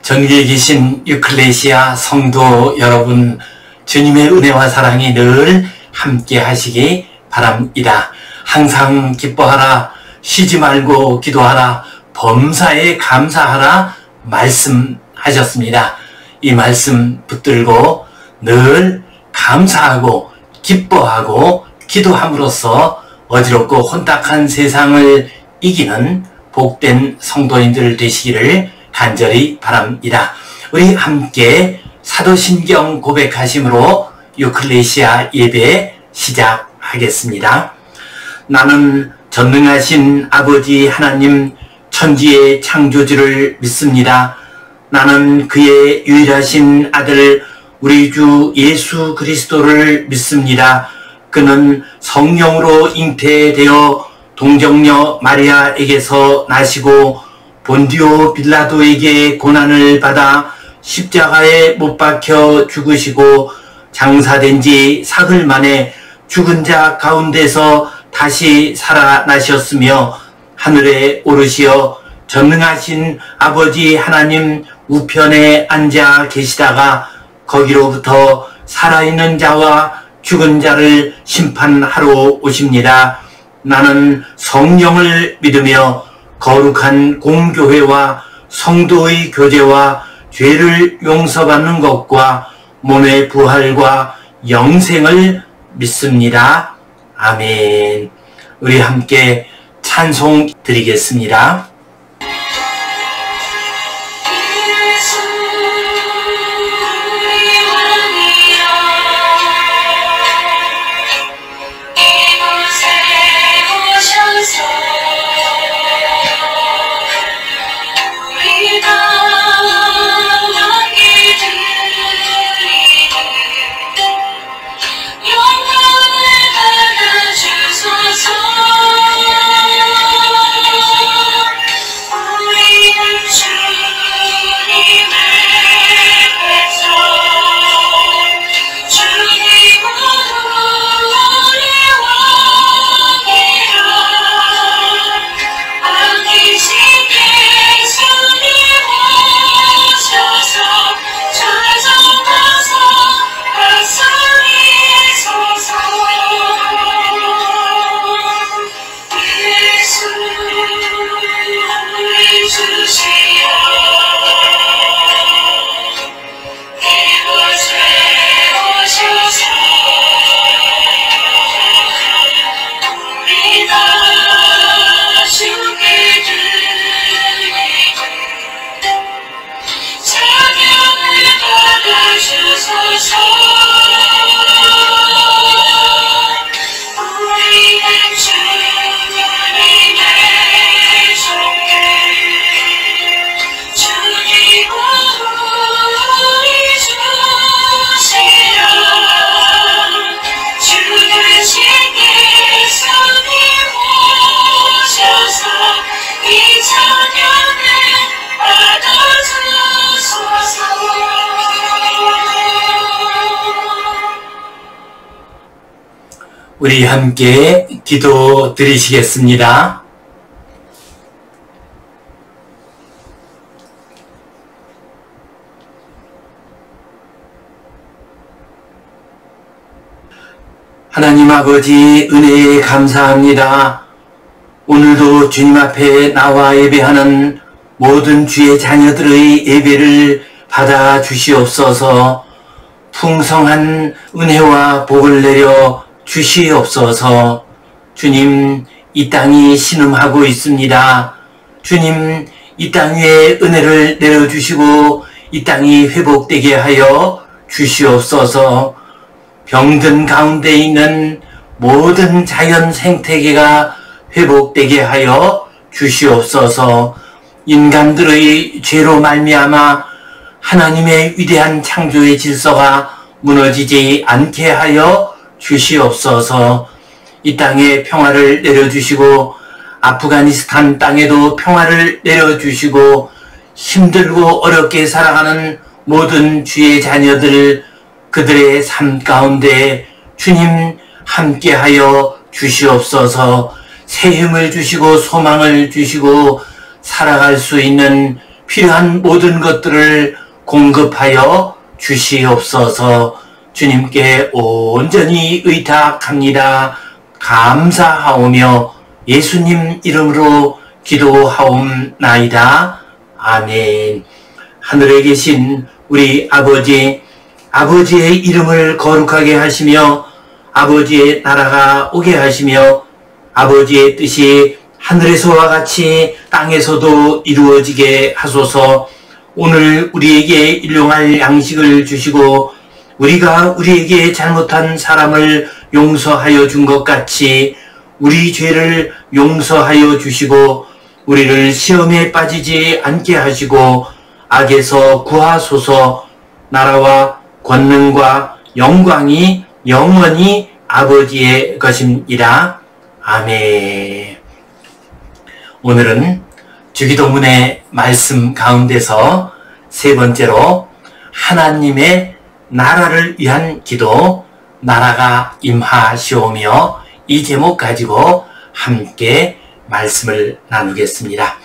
전국에 계신 유클레시아 성도 여러분, 주님의 은혜와 사랑이 늘 함께 하시기 바랍니다. 항상 기뻐하라, 쉬지 말고 기도하라, 범사에 감사하라 말씀하셨습니다. 이 말씀 붙들고 늘 감사하고 기뻐하고 기도함으로써 어지럽고 혼탁한 세상을 이기는 복된 성도인들 되시기를 간절히 바랍니다. 우리 함께 사도신경 고백하심으로 유클레시아 예배 시작하겠습니다. 나는 전능하신 아버지 하나님 천지의 창조주를 믿습니다. 나는 그의 유일하신 아들 우리 주 예수 그리스도를 믿습니다. 그는 성령으로 잉태되어 동정녀 마리아에게서 나시고 본디오 빌라도에게 고난을 받아 십자가에 못 박혀 죽으시고 장사된 지 사흘 만에 죽은 자 가운데서 다시 살아나셨으며 하늘에 오르시어 전능하신 아버지 하나님 우편에 앉아 계시다가 거기로부터 살아있는 자와 죽은 자를 심판하러 오십니다. 나는 성령을 믿으며 거룩한 공교회와 성도의 교제와 죄를 용서받는 것과 몸의 부활과 영생을 믿습니다. 아멘. 우리 함께 찬송 드리겠습니다. 우리 함께 기도 드리시겠습니다. 하나님 아버지 은혜에 감사합니다. 오늘도 주님 앞에 나와 예배하는 모든 주의 자녀들의 예배를 받아 주시옵소서. 풍성한 은혜와 복을 내려 주시옵소서. 주님, 이 땅이 신음하고 있습니다. 주님, 이 땅 위에 은혜를 내려주시고 이 땅이 회복되게 하여 주시옵소서. 병든 가운데 있는 모든 자연 생태계가 회복되게 하여 주시옵소서. 인간들의 죄로 말미암아 하나님의 위대한 창조의 질서가 무너지지 않게 하여 주시옵소서. 이 땅에 평화를 내려주시고 아프가니스탄 땅에도 평화를 내려주시고 힘들고 어렵게 살아가는 모든 주의 자녀들, 그들의 삶 가운데 주님 함께하여 주시옵소서. 새 힘을 주시고 소망을 주시고 살아갈 수 있는 필요한 모든 것들을 공급하여 주시옵소서. 주님께 온전히 의탁합니다. 감사하오며 예수님 이름으로 기도하옵나이다. 아멘. 하늘에 계신 우리 아버지, 아버지의 이름을 거룩하게 하시며 아버지의 나라가 오게 하시며 아버지의 뜻이 하늘에서와 같이 땅에서도 이루어지게 하소서. 오늘 우리에게 일용할 양식을 주시고 우리가 우리에게 잘못한 사람을 용서하여 준 것 같이 우리 죄를 용서하여 주시고 우리를 시험에 빠지지 않게 하시고 악에서 구하소서. 나라와 권능과 영광이 영원히 아버지의 것입니다. 아멘. 오늘은 주기도문의 말씀 가운데서 세 번째로 하나님의 나라를 위한 기도, 나라가 임하시오며 이 제목 가지고 함께 말씀을 나누겠습니다.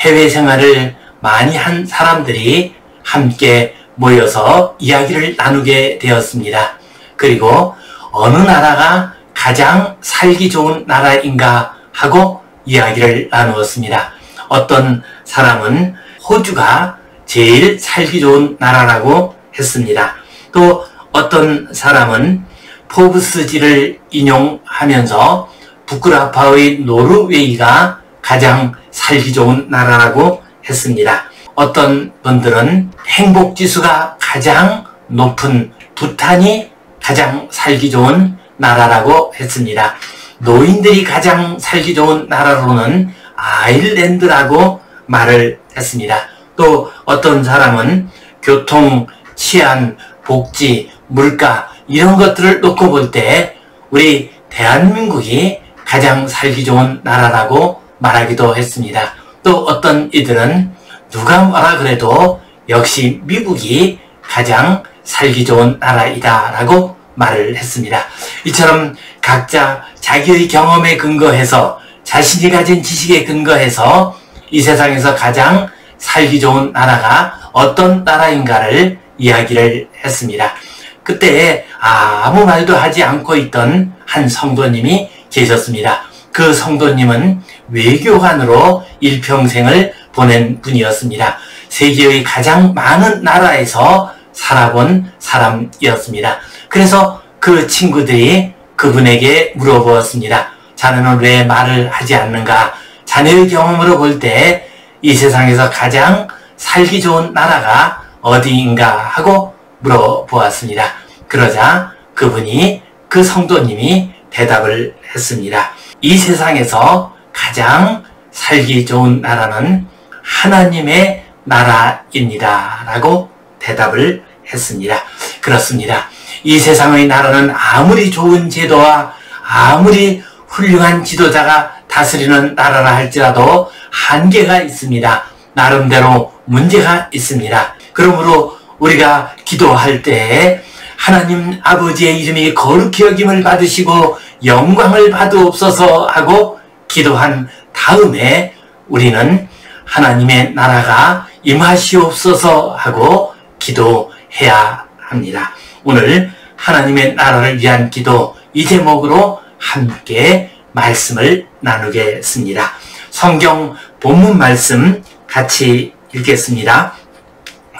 해외 생활을 많이 한 사람들이 함께 모여서 이야기를 나누게 되었습니다. 그리고 어느 나라가 가장 살기 좋은 나라인가 하고 이야기를 나누었습니다. 어떤 사람은 호주가 제일 살기 좋은 나라라고 했습니다. 또 어떤 사람은 포브스지를 인용하면서 부크라파의 노르웨이가 가장 살기 좋은 나라라고 했습니다. 어떤 분들은 행복지수가 가장 높은 부탄이 가장 살기 좋은 나라라고 했습니다. 노인들이 가장 살기 좋은 나라로는 아일랜드라고 말을 했습니다. 또 어떤 사람은 교통, 치안, 복지, 물가 이런 것들을 놓고 볼 때 우리 대한민국이 가장 살기 좋은 나라라고 말하기도 했습니다. 또 어떤 이들은 누가 뭐라 그래도 역시 미국이 가장 살기 좋은 나라이다 라고 말을 했습니다. 이처럼 각자 자기의 경험에 근거해서 자신이 가진 지식에 근거해서 이 세상에서 가장 살기 좋은 나라가 어떤 나라인가를 이야기를 했습니다. 그때 아무 말도 하지 않고 있던 한 성도님이 계셨습니다. 그 성도님은 외교관으로 일평생을 보낸 분이었습니다. 세계의 가장 많은 나라에서 살아본 사람이었습니다. 그래서 그 친구들이 그분에게 물어보았습니다. 자네는 왜 말을 하지 않는가? 자네의 경험으로 볼 때 이 세상에서 가장 살기 좋은 나라가 어디인가 하고 물어보았습니다. 그러자 그분이, 그 성도님이 대답을 했습니다. 이 세상에서 가장 살기 좋은 나라는 하나님의 나라입니다 라고 대답을 했습니다. 그렇습니다. 이 세상의 나라는 아무리 좋은 제도와 아무리 훌륭한 지도자가 다스리는 나라라 할지라도 한계가 있습니다. 나름대로 문제가 있습니다. 그러므로 우리가 기도할 때 하나님 아버지의 이름이 거룩히 여김을 받으시고 영광을 받으옵소서 하고 기도한 다음에 우리는 하나님의 나라가 임하시옵소서 하고 기도해야 합니다. 오늘 하나님의 나라를 위한 기도, 이 제목으로 함께 말씀을 나누겠습니다. 성경 본문 말씀 같이 읽겠습니다.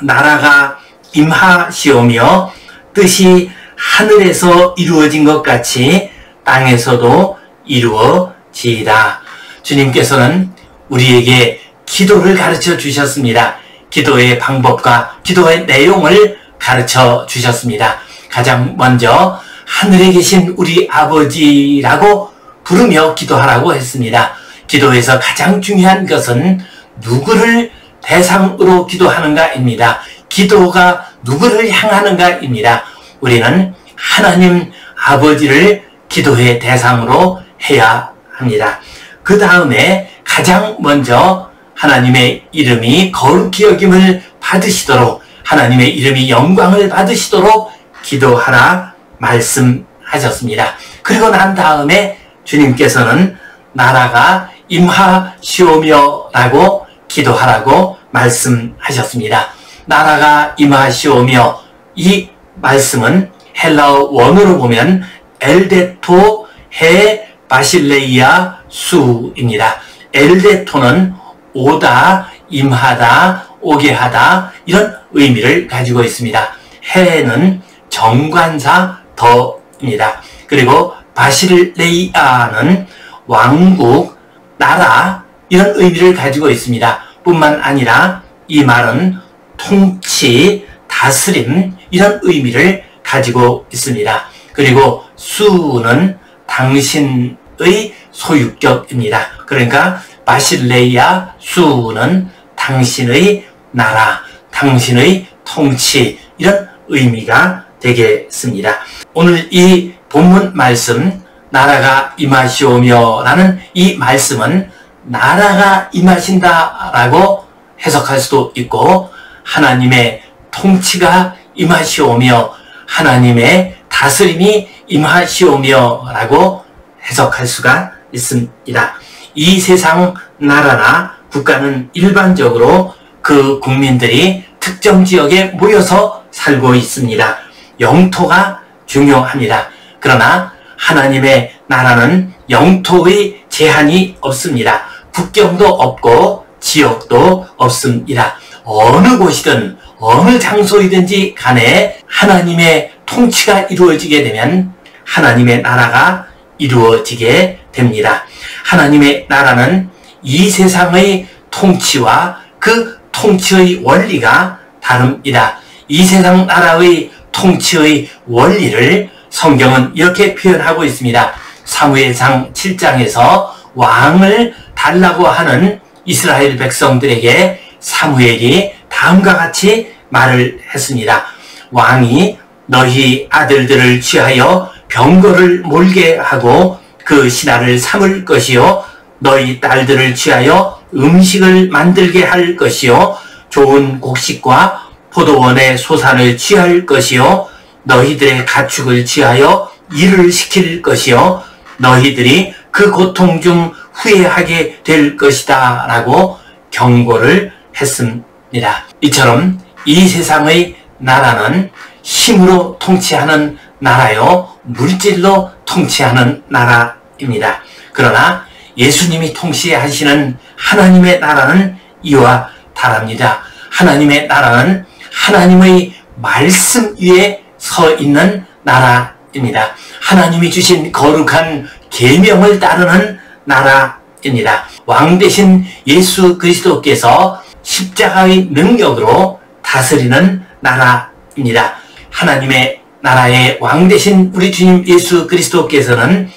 나라가 임하시오며 뜻이 하늘에서 이루어진 것 같이 땅에서도 이루어지이다. 주님께서는 우리에게 기도를 가르쳐 주셨습니다. 기도의 방법과 기도의 내용을 가르쳐 주셨습니다. 가장 먼저 하늘에 계신 우리 아버지라고 부르며 기도하라고 했습니다. 기도에서 가장 중요한 것은 누구를 대상으로 기도하는가입니다. 기도가 누구를 향하는가입니다. 우리는 하나님 아버지를 기도의 대상으로 해야 합니다. 그 다음에 가장 먼저 하나님의 이름이 거룩히 여김을 받으시도록, 하나님의 이름이 영광을 받으시도록 기도하라 말씀하셨습니다. 그리고 난 다음에 주님께서는 나라가 임하시오며 라고 기도하라고 말씀하셨습니다. 나라가 임하시오며, 이 말씀은 헬라어 원어로 보면 엘데토 헤 바실레이아 수입니다. 엘데토는 오다, 임하다, 오게 하다, 이런 의미를 가지고 있습니다. 헤는 정관사 더입니다. 그리고 바실레이아는 왕국, 나라, 이런 의미를 가지고 있습니다. 뿐만 아니라 이 말은 통치, 다스림, 이런 의미를 가지고 있습니다. 그리고 수는 당신의 소유격입니다. 그러니까 바실레이아 수는 당신의 나라, 당신의 통치, 이런 의미가 되겠습니다. 오늘 이 본문 말씀, 나라가 임하시오며 라는 이 말씀은 나라가 임하신다 라고 해석할 수도 있고, 하나님의 통치가 임하시오며, 하나님의 다스림이 임하시오며 라고 해석할 수가 있습니다. 이 세상 나라나 국가는 일반적으로 그 국민들이 특정 지역에 모여서 살고 있습니다. 영토가 중요합니다. 그러나 하나님의 나라는 영토의 제한이 없습니다. 국경도 없고 지역도 없습니다. 어느 곳이든 어느 장소이든지 간에 하나님의 통치가 이루어지게 되면 하나님의 나라가 이루어지게 됩니다. 하나님의 나라는 이 세상의 통치와 그 통치의 원리가 다릅니다. 이 세상 나라의 통치의 원리를 성경은 이렇게 표현하고 있습니다. 사무엘상 7장에서 왕을 달라고 하는 이스라엘 백성들에게 사무엘이 다음과 같이 말을 했습니다. 왕이 너희 아들들을 취하여 병거를 몰게 하고 그 신하를 삼을 것이요, 너희 딸들을 취하여 음식을 만들게 할 것이요, 좋은 곡식과 포도원의 소산을 취할 것이요, 너희들의 가축을 취하여 일을 시킬 것이요, 너희들이 그 고통 중 후회하게 될 것이다 라고 경고를 했습니다. 이처럼 이 세상의 나라는 힘으로 통치하는 나라요, 물질로 통치하는 나라입니다. 그러나 예수님이 통치하시는 하나님의 나라는 이와 다릅니다. 하나님의 나라는 하나님의 말씀 위에 서 있는 나라입니다. 하나님이 주신 거룩한 계명을 따르는 나라입니다. 왕 대신 예수 그리스도께서 십자가의 능력으로 다스리는 나라입니다. 하나님의 나라의 왕 대신 우리 주님 예수 그리스도께서는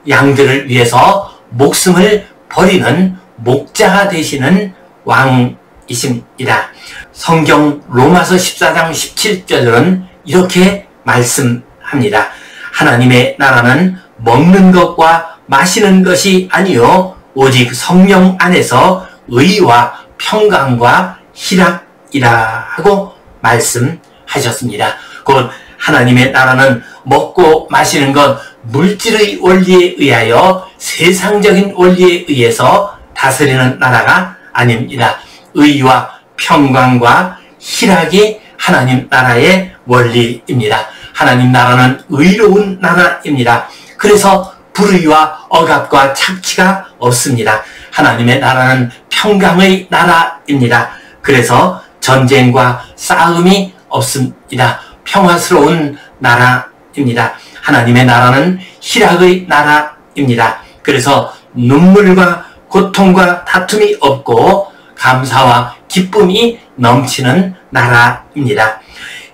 양들을 위해서 목숨을 버리는 목자가 되시는 왕이십니다. 성경 로마서 14장 17절은 이렇게 말씀합니다. 하나님의 나라는 먹는 것과 마시는 것이 아니요 오직 성령 안에서 의와 평강과 희락이라 하고 말씀하셨습니다. 곧 하나님의 나라는 먹고 마시는 것, 물질의 원리에 의하여 세상적인 원리에 의해서 다스리는 나라가 아닙니다. 의와 평강과 희락이 하나님 나라의 원리입니다. 하나님 나라는 의로운 나라입니다. 그래서 불의와 억압과 착취가 없습니다. 하나님의 나라는 평강의 나라입니다. 그래서 전쟁과 싸움이 없습니다. 평화스러운 나라입니다. 하나님의 나라는 희락의 나라입니다. 그래서 눈물과 고통과 다툼이 없고 감사와 기쁨이 넘치는 나라입니다.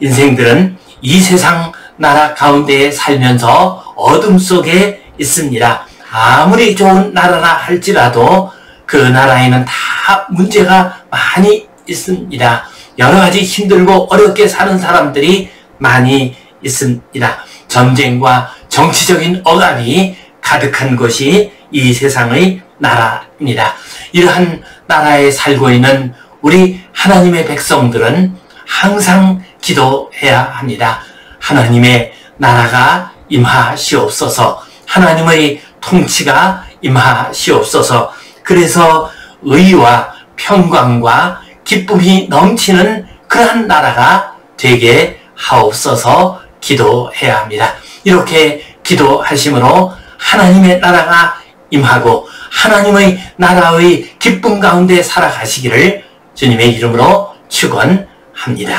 인생들은 이 세상 나라 가운데 살면서 어둠 속에 있습니다. 아무리 좋은 나라라 할지라도 그 나라에는 다 문제가 많이 있습니다. 여러 가지 힘들고 어렵게 사는 사람들이 많이 있습니다. 전쟁과 정치적인 억압이 가득한 것이 이 세상의 나라입니다. 이러한 나라에 살고 있는 우리 하나님의 백성들은 항상 기도해야 합니다. 하나님의 나라가 임하시옵소서, 하나님의 통치가 임하시옵소서. 그래서 의와 평강과 기쁨이 넘치는 그러한 나라가 되게 하옵소서 기도해야 합니다. 이렇게 기도하심으로 하나님의 나라가 임하고 하나님의 나라의 기쁨 가운데 살아가시기를 주님의 이름으로 축원합니다.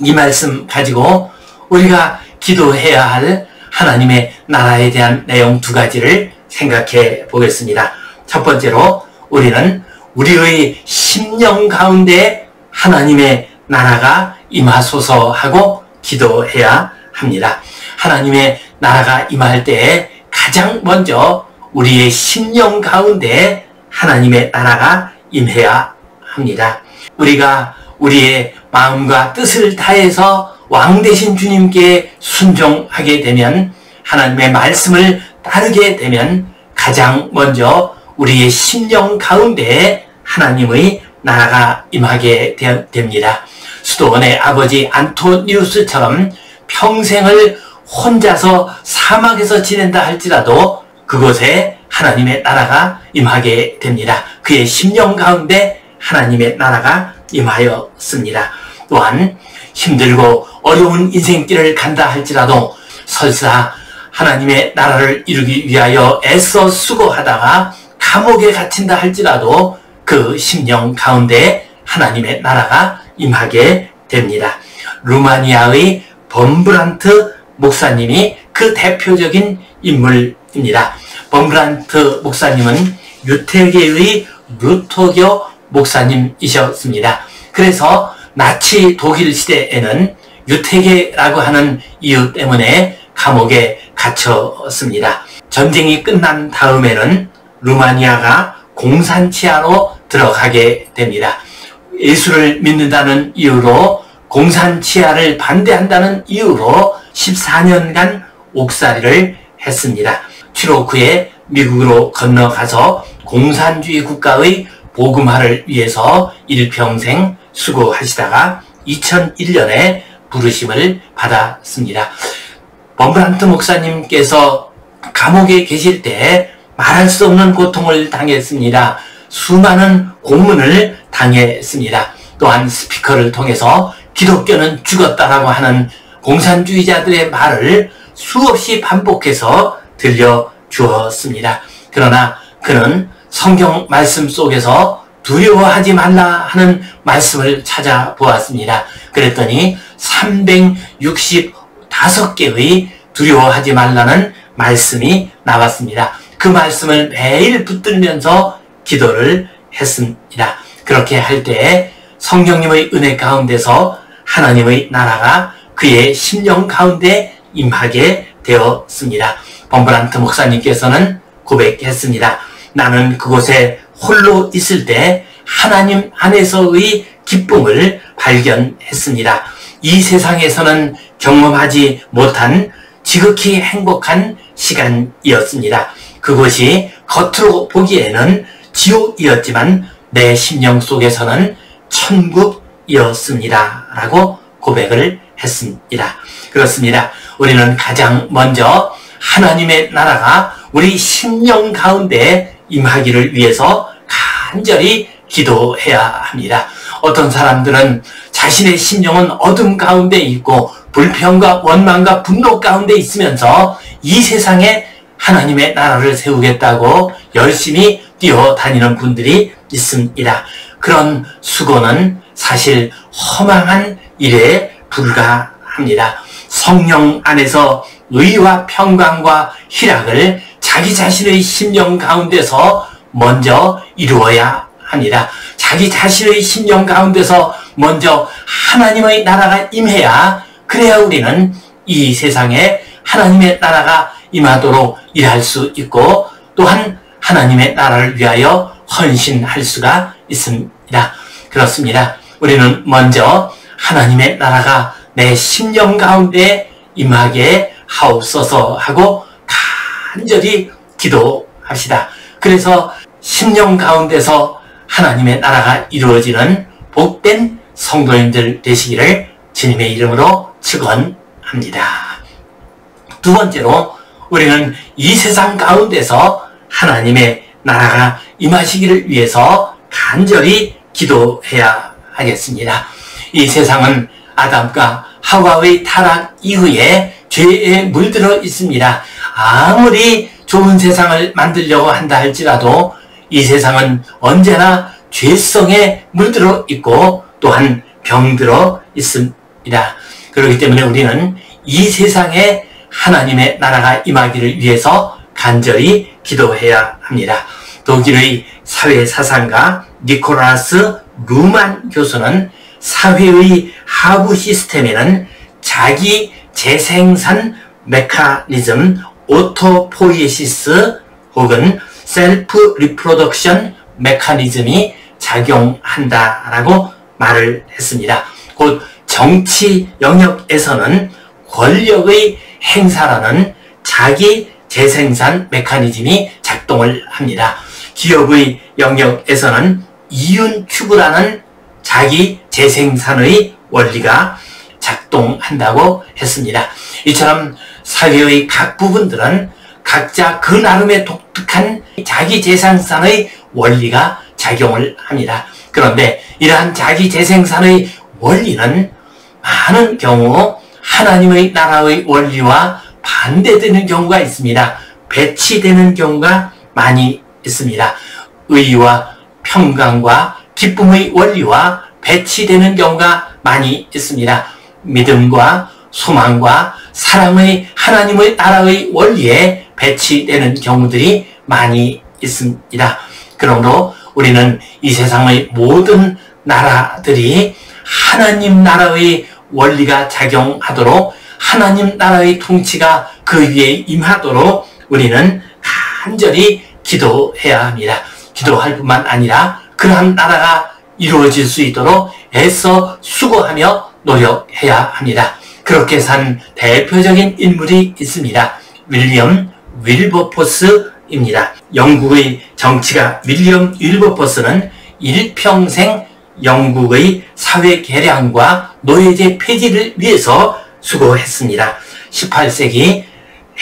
이 말씀 가지고 우리가 기도해야 할 하나님의 나라에 대한 내용 두 가지를 생각해 보겠습니다. 첫 번째로 우리는 우리의 심령 가운데 하나님의 나라가 임하소서 하고 기도해야 합니다. 하나님의 나라가 임할 때에 가장 먼저 우리의 심령 가운데 하나님의 나라가 임해야 합니다. 우리가 우리의 마음과 뜻을 다해서 왕 되신 주님께 순종하게 되면, 하나님의 말씀을 따르게 되면 가장 먼저 우리의 심령 가운데 하나님의 나라가 임하게 됩니다. 수도원의 아버지 안토니우스처럼 평생을 혼자서 사막에서 지낸다 할지라도 그곳에 하나님의 나라가 임하게 됩니다. 그의 심령 가운데 하나님의 나라가 임하였습니다. 또한 힘들고 어려운 인생길을 간다 할지라도 설사 하나님의 나라를 이루기 위하여 애써 수고하다가 감옥에 갇힌다 할지라도 그 심령 가운데 하나님의 나라가 임하게 됩니다. 루마니아의 범브란트 목사님이 그 대표적인 인물입니다. 범브란트 목사님은 유태계의 루터교 목사님이셨습니다. 그래서 나치 독일 시대에는 유태계라고 하는 이유 때문에 감옥에 갇혔습니다. 전쟁이 끝난 다음에는 루마니아가 공산치하로 들어가게 됩니다. 예수를 믿는다는 이유로, 공산치하를 반대한다는 이유로 14년간 옥살이를 했습니다. 취록 후에 미국으로 건너가서 공산주의 국가의 복음화를 위해서 일평생 수고하시다가 2001년에 부르심을 받았습니다. 범브란트 목사님께서 감옥에 계실 때 말할 수 없는 고통을 당했습니다. 수많은 고문을 당했습니다. 또한 스피커를 통해서 기독교는 죽었다라고 하는 공산주의자들의 말을 수없이 반복해서 들려주었습니다. 그러나 그는 성경 말씀 속에서 두려워하지 말라 하는 말씀을 찾아보았습니다. 그랬더니 365개의 두려워하지 말라는 말씀이 나왔습니다. 그 말씀을 매일 붙들면서 기도를 했습니다. 그렇게 할 때 성령님의 은혜 가운데서 하나님의 나라가 그의 심령 가운데 임하게 되었습니다. 범브란트 목사님께서는 고백했습니다. 나는 그곳에 홀로 있을 때 하나님 안에서의 기쁨을 발견했습니다. 이 세상에서는 경험하지 못한 지극히 행복한 시간이었습니다. 그곳이 겉으로 보기에는 지옥이었지만 내 심령 속에서는 천국이었습니다. 라고 고백을 했습니다. 그렇습니다. 우리는 가장 먼저 하나님의 나라가 우리 심령 가운데 임하기를 위해서 간절히 기도해야 합니다. 어떤 사람들은 자신의 심령은 어둠 가운데 있고 불평과 원망과 분노 가운데 있으면서 이 세상에 하나님의 나라를 세우겠다고 열심히 뛰어다니는 분들이 있습니다. 그런 수고는 사실 허망한 일에 불과합니다. 성령 안에서 의와 평강과 희락을 자기 자신의 심령 가운데서 먼저 이루어야 합니다. 자기 자신의 심령 가운데서 먼저 하나님의 나라가 임해야, 그래야 우리는 이 세상에 하나님의 나라가 임하도록 일할 수 있고 또한 하나님의 나라를 위하여 헌신할 수가 있습니다. 그렇습니다. 우리는 먼저 하나님의 나라가 내 심령 가운데 임하게 하옵소서 하고 간절히 기도합시다. 그래서 심령 가운데서 하나님의 나라가 이루어지는 복된 성도님들 되시기를 주님의 이름으로 축원합니다. 두 번째로 우리는 이 세상 가운데서 하나님의 나라가 임하시기를 위해서 간절히 기도해야 하겠습니다. 이 세상은 아담과 하와의 타락 이후에 죄에 물들어 있습니다. 아무리 좋은 세상을 만들려고 한다 할지라도 이 세상은 언제나 죄성에 물들어 있고 또한 병들어 있습니다. 그렇기 때문에 우리는 이 세상에 하나님의 나라가 임하기를 위해서 간절히 기도해야 합니다. 독일의 사회사상가 니콜라스 루만 교수는 사회의 하부 시스템에는 자기 재생산 메커니즘 오토포이에시스 혹은 셀프 리프로덕션 메커니즘이 작용한다라고 말을 했습니다. 곧 정치 영역에서는 권력의 행사라는 자기 재생산 메커니즘이 작동을 합니다. 기업의 영역에서는 이윤 추구라는 자기 재생산의 원리가 작동한다고 했습니다. 이처럼 사회의 각 부분들은 각자 그 나름의 독특한 자기 재생산의 원리가 작용을 합니다. 그런데 이러한 자기 재생산의 원리는 많은 경우 하나님의 나라의 원리와 반대되는 경우가 있습니다. 배치되는 경우가 많이 있습니다. 의와 평강과 기쁨의 원리와 배치되는 경우가 많이 있습니다. 믿음과 소망과 사랑의 하나님의 나라의 원리에 배치되는 경우들이 많이 있습니다. 그러므로 우리는 이 세상의 모든 나라들이 하나님 나라의 원리가 작용하도록 하나님 나라의 통치가 그 위에 임하도록 우리는 간절히 기도해야 합니다. 기도할 뿐만 아니라 그러한 나라가 이루어질 수 있도록 애써 수고하며 노력해야 합니다. 그렇게 산 대표적인 인물이 있습니다. 윌리엄 윌버포스입니다. 영국의 정치가 윌리엄 윌버포스는 일평생 영국의 사회 개량과 노예제 폐지를 위해서 수고했습니다. 18세기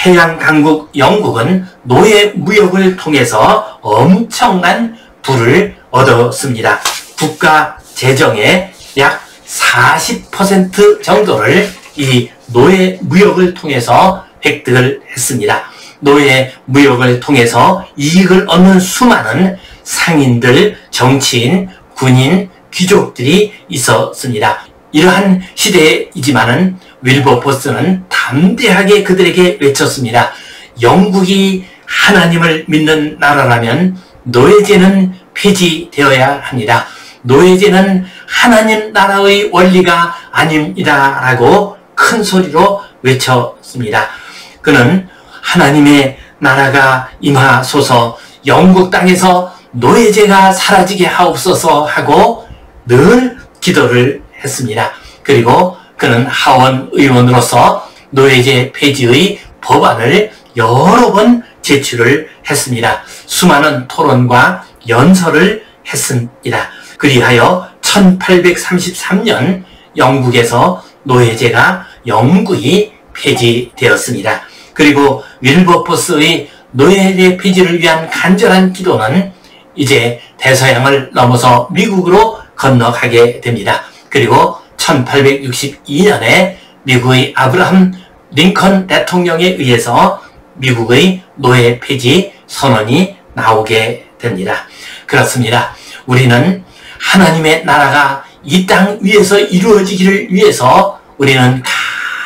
해양 강국 영국은 노예 무역을 통해서 엄청난 부를 얻었습니다. 국가 재정의 약 40% 정도를 이 노예 무역을 통해서 획득을 했습니다. 노예 무역을 통해서 이익을 얻는 수많은 상인들, 정치인, 군인, 귀족들이 있었습니다. 이러한 시대이지만은 윌버포스는 담대하게 그들에게 외쳤습니다. 영국이 하나님을 믿는 나라라면 노예제는 폐지되어야 합니다. 노예제는 하나님 나라의 원리가 아닙니다. 라고 큰 소리로 외쳤습니다. 그는 하나님의 나라가 임하소서, 영국 땅에서 노예제가 사라지게 하옵소서 하고 늘 기도를 했습니다. 그리고 그는 하원 의원으로서 노예제 폐지의 법안을 여러 번 제출을 했습니다. 수많은 토론과 연설을 했습니다. 그리하여 1833년 영국에서 노예제가 영구히 폐지되었습니다. 그리고 윌버포스의 노예제 폐지를 위한 간절한 기도는 이제 대서양을 넘어서 미국으로 건너가게 됩니다. 그리고 1862년에 미국의 아브라함 링컨 대통령에 의해서 미국의 노예 폐지 선언이 나오게 됩니다. 그렇습니다. 우리는 하나님의 나라가 이 땅 위에서 이루어지기를 위해서 우리는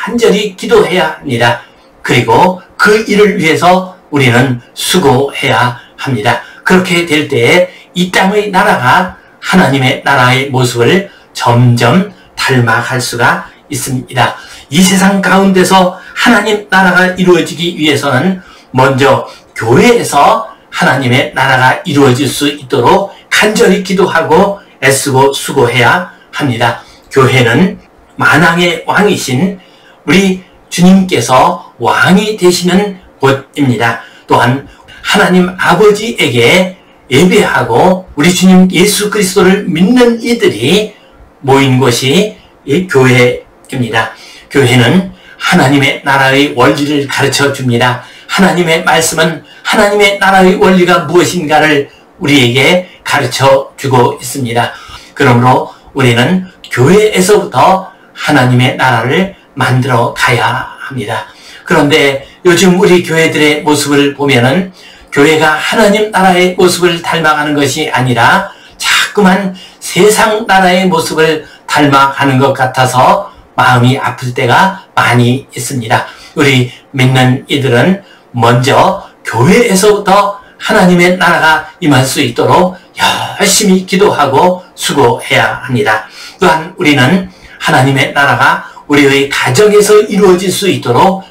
간절히 기도해야 합니다. 그리고 그 일을 위해서 우리는 수고해야 합니다. 그렇게 될 때에 이 땅의 나라가 하나님의 나라의 모습을 점점 닮아갈 수가 있습니다. 이 세상 가운데서 하나님 나라가 이루어지기 위해서는 먼저 교회에서 하나님의 나라가 이루어질 수 있도록 간절히 기도하고 애쓰고 수고해야 합니다. 교회는 만왕의 왕이신 우리 주님께서 왕이 되시는 곳입니다. 또한 하나님 아버지에게 예배하고 우리 주님 예수 그리스도를 믿는 이들이 모인 곳이 이 교회입니다. 교회는 하나님의 나라의 원리를 가르쳐 줍니다. 하나님의 말씀은 하나님의 나라의 원리가 무엇인가를 우리에게 가르쳐 주고 있습니다. 그러므로 우리는 교회에서부터 하나님의 나라를 만들어 가야 합니다. 그런데 요즘 우리 교회들의 모습을 보면은 교회가 하나님 나라의 모습을 닮아가는 것이 아니라 자꾸만 세상 나라의 모습을 닮아가는 것 같아서 마음이 아플 때가 많이 있습니다. 우리 믿는 이들은 먼저 교회에서부터 하나님의 나라가 임할 수 있도록 열심히 기도하고 수고해야 합니다. 또한 우리는 하나님의 나라가 우리의 가정에서 이루어질 수 있도록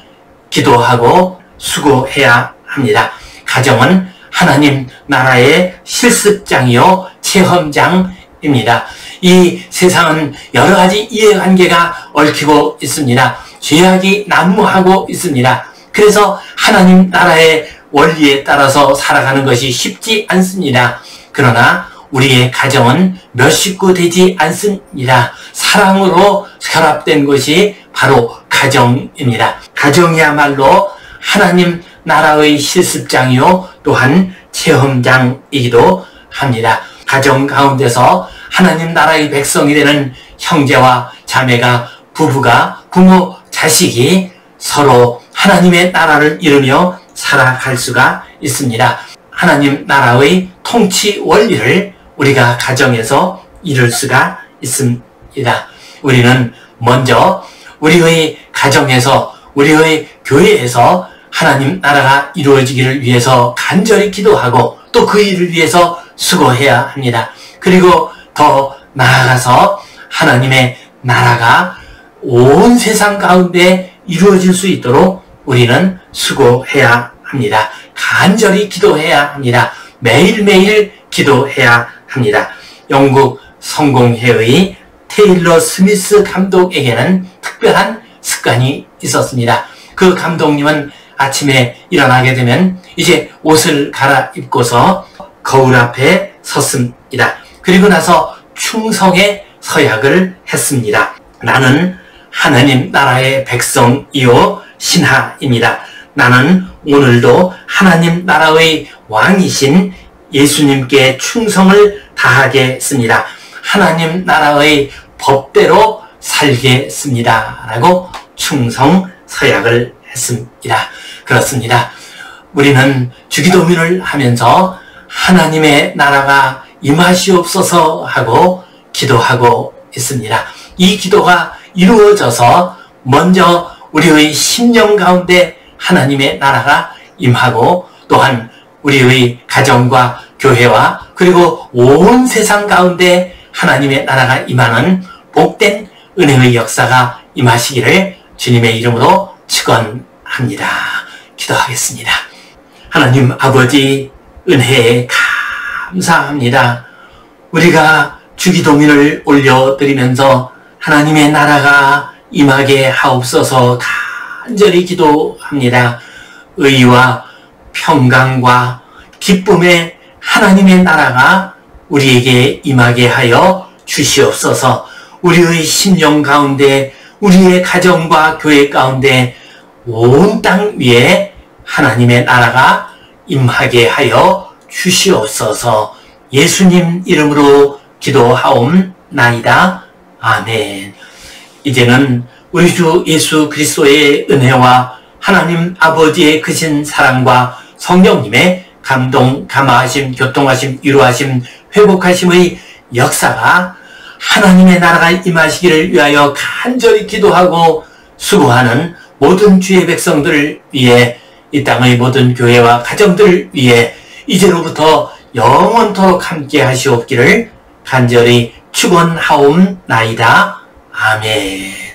기도하고 수고해야 합니다. 가정은 하나님 나라의 실습장이요 체험장입니다. 이 세상은 여러 가지 이해관계가 얽히고 있습니다. 죄악이 난무하고 있습니다. 그래서 하나님 나라의 원리에 따라서 살아가는 것이 쉽지 않습니다. 그러나 우리의 가정은 몇 식구 되지 않습니다. 사랑으로 결합된 것이 바로 가정입니다. 가정이야말로 하나님 나라의 실습장이요 또한 체험장이기도 합니다. 가정 가운데서 하나님 나라의 백성이 되는 형제와 자매가, 부부가, 부모, 자식이 서로 하나님의 나라를 이루며 살아갈 수가 있습니다. 하나님 나라의 통치 원리를 우리가 가정에서 이룰 수가 있습니다. 우리는 먼저 우리의 가정에서, 우리의 교회에서 하나님 나라가 이루어지기를 위해서 간절히 기도하고 또 그 일을 위해서 수고해야 합니다. 그리고 더 나아가서 하나님의 나라가 온 세상 가운데 이루어질 수 있도록 우리는 수고해야 합니다. 간절히 기도해야 합니다. 매일매일 기도해야 합니다. 영국 성공회의 테일러 스미스 감독에게는 특별한 습관이 있었습니다. 그 감독님은 아침에 일어나게 되면 이제 옷을 갈아입고서 거울 앞에 섰습니다. 그리고 나서 충성의 서약을 했습니다. 나는 하나님 나라의 백성이요 신하입니다. 나는 오늘도 하나님 나라의 왕이신 예수님께 충성을 다하겠습니다. 하나님 나라의 법대로 살겠습니다. 라고 충성 서약을 했습니다. 그렇습니다. 우리는 주기도문을 하면서 하나님의 나라가 임하시옵소서 하고 기도하고 있습니다. 이 기도가 이루어져서 먼저 우리의 심령 가운데 하나님의 나라가 임하고 또한 우리의 가정과 교회와 그리고 온 세상 가운데 하나님의 나라가 임하는 복된 은혜의 역사가 임하시기를 주님의 이름으로 축원합니다. 기도하겠습니다. 하나님 아버지 은혜에 감사합니다. 우리가 주기도문을 올려드리면서 하나님의 나라가 임하게 하옵소서 간절히 기도합니다. 의와 평강과 기쁨의 하나님의 나라가 우리에게 임하게 하여 주시옵소서. 우리의 심령 가운데, 우리의 가정과 교회 가운데 온 땅 위에 하나님의 나라가 임하게 하여 주시옵소서. 예수님 이름으로 기도하옵나이다. 아멘. 이제는 우리 주 예수 그리스도의 은혜와 하나님 아버지의 크신 사랑과 성령님의 감동, 감화하심, 교통하심, 위로하심, 회복하심의 역사가 하나님의 나라가 임하시기를 위하여 간절히 기도하고 수고하는 모든 주의 백성들을 위해 이 땅의 모든 교회와 가정들 위해 이제로부터 영원토록 함께 하시옵기를 간절히 축원하옵나이다. 아멘.